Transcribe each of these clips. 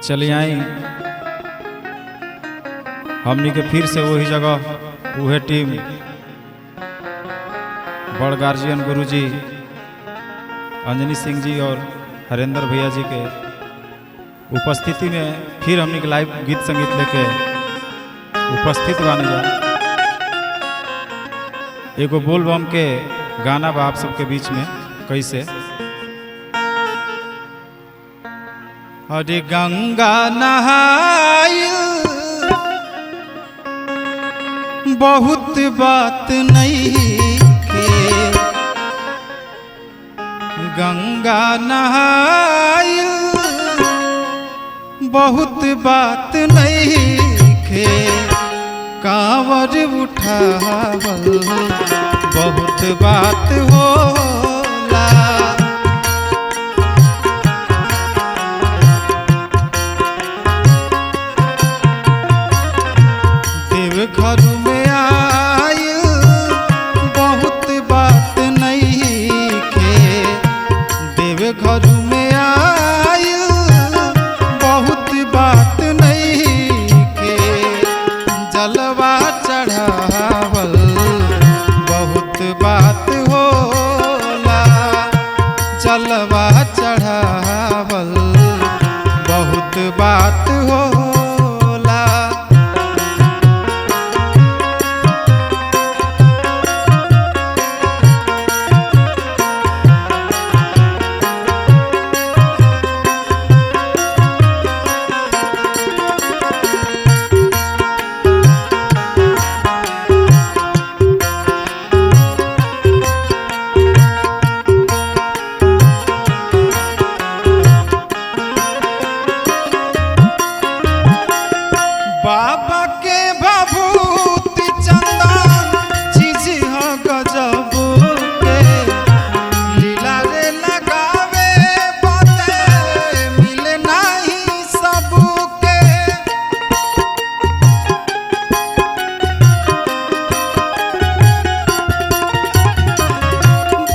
चली आई हमनी के फिर से वही जगह वही टीम बड़ गार्जियन गुरुजी अंजनी सिंह जी और हरेंद्र भैया जी के उपस्थिति में फिर हमनी के लाइव गीत संगीत लेके उपस्थित बानी जा। एगो बोल बम के गाना बा आप सबके बीच में कैसे। अरे गंगा नहाई बहुत बात नहीं के, गंगा नहाई बहुत बात नहीं के, कांवर उठावल बहुत बात होला। देवघर में आय बहुत बात नहीं के, देवघर में आय बहुत बात नहीं के, जलवा चढ़ावल बहुत बात होला, जलवा चढ़ावल बहुत बात होला। बाबा के भभूति चंदन चीज ह गजब के, लीला रे लगावे बाते मिले नहीं सबके।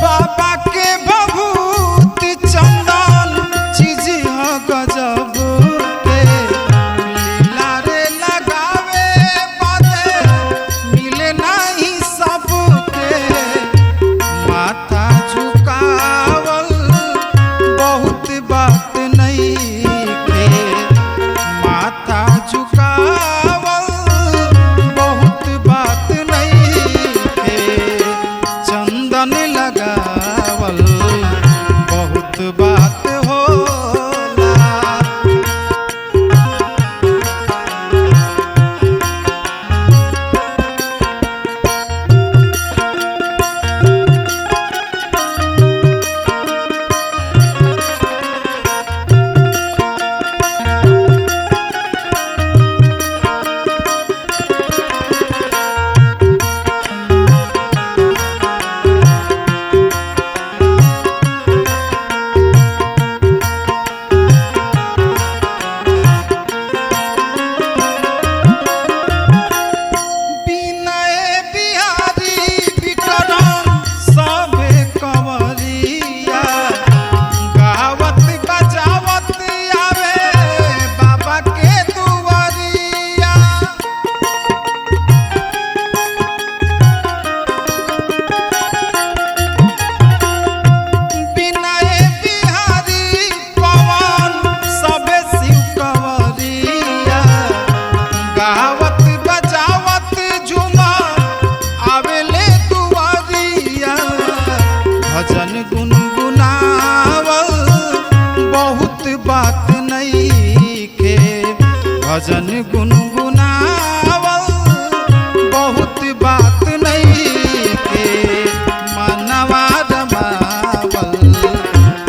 बाबा के भभूति चंदन चीज ह गजब के, माथा झुकावल बहुत बात नहीं के, माथा झुकावल बहुत बात नहीं के, चंदन लगावल बहुत बात होला। भजन गुनगुनावल बहुत बात नहीं के, भजन गुनगुनावल बहुत बात नहीं के, मनवा रमावल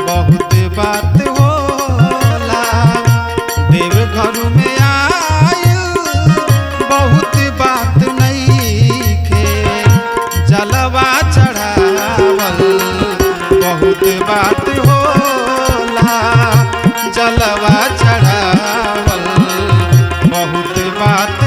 बहुत बात होला। देवघर में आय बहुत बात नहीं के, जलवा चढ़ावल बहुत बात होला, जलवा चढ़ावल बहुत बात